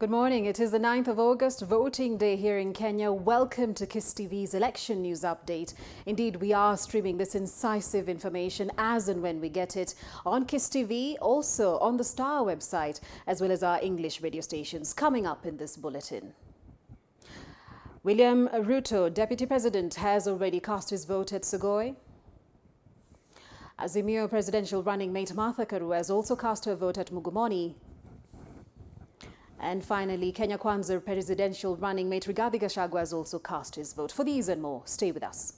Good morning. It is the 9th of August, voting day here in Kenya. Welcome to KISS TV's election news update. Indeed, we are streaming this incisive information as and when we get it on KISS TV, also on the Star website, as well as our English radio stations. Coming up in this bulletin. William Ruto, Deputy President, has already cast his vote at Sugoi. Azimio presidential running mate Martha Karua has also cast her vote at Mugumoni. And finally, Kenya Kwanza presidential running mate Rigathi Gachagua has also cast his vote. For these and more, stay with us.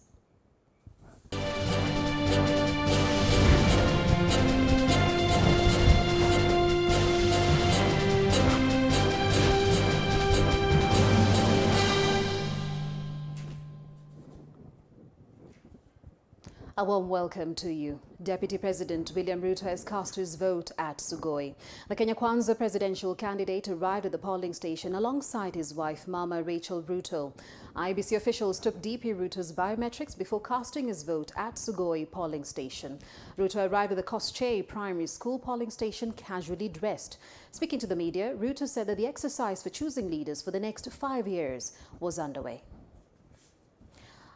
A warm welcome to you. Deputy President William Ruto has cast his vote at Sugoi. The Kenya Kwanza presidential candidate arrived at the polling station alongside his wife, Mama Rachel Ruto. IEBC officials took DP Ruto's biometrics before casting his vote at Sugoi polling station. Ruto arrived at the Koschei Primary School polling station casually dressed. Speaking to the media, Ruto said that the exercise for choosing leaders for the next 5 years was underway.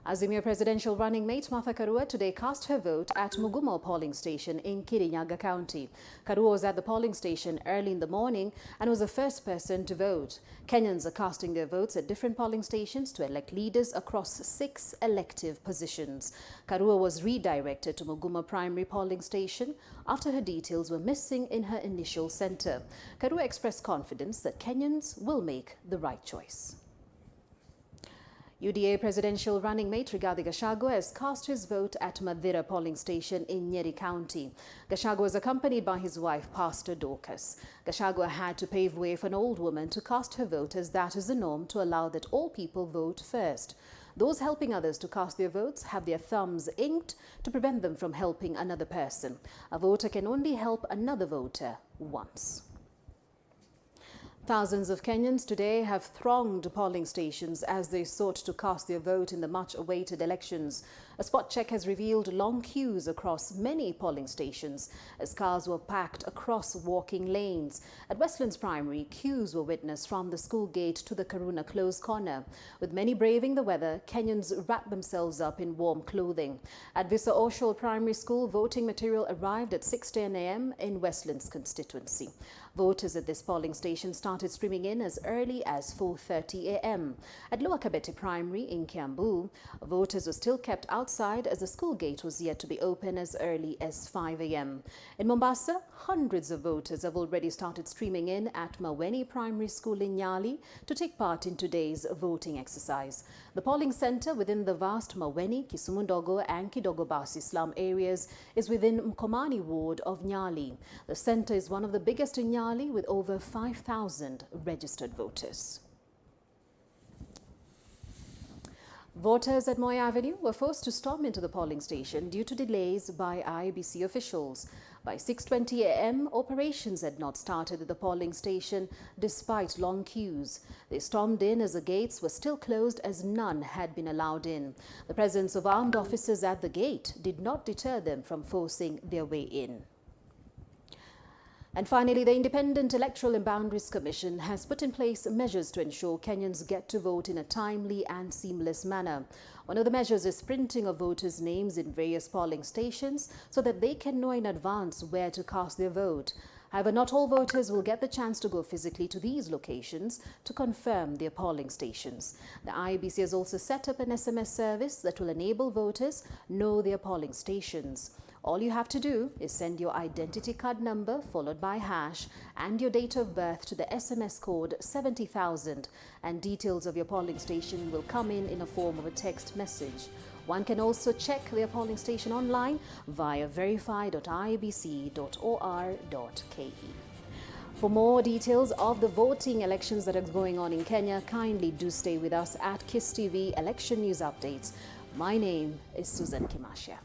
Azimio presidential running mate Martha Karua today cast her vote at Mugumo polling station in Kirinyaga County. Karua was at the polling station early in the morning and was the first person to vote. Kenyans are casting their votes at different polling stations to elect leaders across 6 elective positions. Karua was redirected to Mugumo primary polling station after her details were missing in her initial center. Karua expressed confidence that Kenyans will make the right choice. UDA presidential running mate Rigathi Gachagua has cast his vote at Madhira polling station in Nyeri County. Gachagua was accompanied by his wife, Pastor Dorcas. Gachagua had to pave way for an old woman to cast her vote, as that is the norm to allow that all people vote first. Those helping others to cast their votes have their thumbs inked to prevent them from helping another person. A voter can only help another voter once. Thousands of Kenyans today have thronged polling stations as they sought to cast their vote in the much-awaited elections. A spot check has revealed long queues across many polling stations as cars were packed across walking lanes. At Westlands Primary, queues were witnessed from the school gate to the Karuna Close corner. With many braving the weather, Kenyans wrapped themselves up in warm clothing. At Visa Oshol Primary School, voting material arrived at 6:10 a.m. in Westlands constituency. Voters at this polling station started streaming in as early as 4:30 a.m. At Lower Kabete Primary in Kiambu, voters were still kept outside as the school gate was yet to be open as early as 5 a.m. In Mombasa, hundreds of voters have already started streaming in at Maweni Primary School in Nyali to take part in today's voting exercise. The polling centre within the vast Maweni, Kisumu Ndogo and Kidogo Basi slum areas is within Mkomani ward of Nyali. The centre is one of the biggest in Nyali with over 5,000 registered voters. Voters at Moi Avenue were forced to storm into the polling station due to delays by IEBC officials. By 6:20 a.m., operations had not started at the polling station despite long queues. They stormed in as the gates were still closed as none had been allowed in. The presence of armed officers at the gate did not deter them from forcing their way in. And finally, the Independent Electoral and Boundaries Commission has put in place measures to ensure Kenyans get to vote in a timely and seamless manner. One of the measures is printing of voters' names in various polling stations so that they can know in advance where to cast their vote. However, not all voters will get the chance to go physically to these locations to confirm their polling stations. The IEBC has also set up an SMS service that will enable voters know their polling stations. All you have to do is send your identity card number followed by hash and your date of birth to the SMS code 70,000, and details of your polling station will come in a form of a text message. One can also check their polling station online via verify.iebc.or.ke. For more details of the voting elections that are going on in Kenya, kindly do stay with us at KISS TV Election News Updates. My name is Susan Kimashia.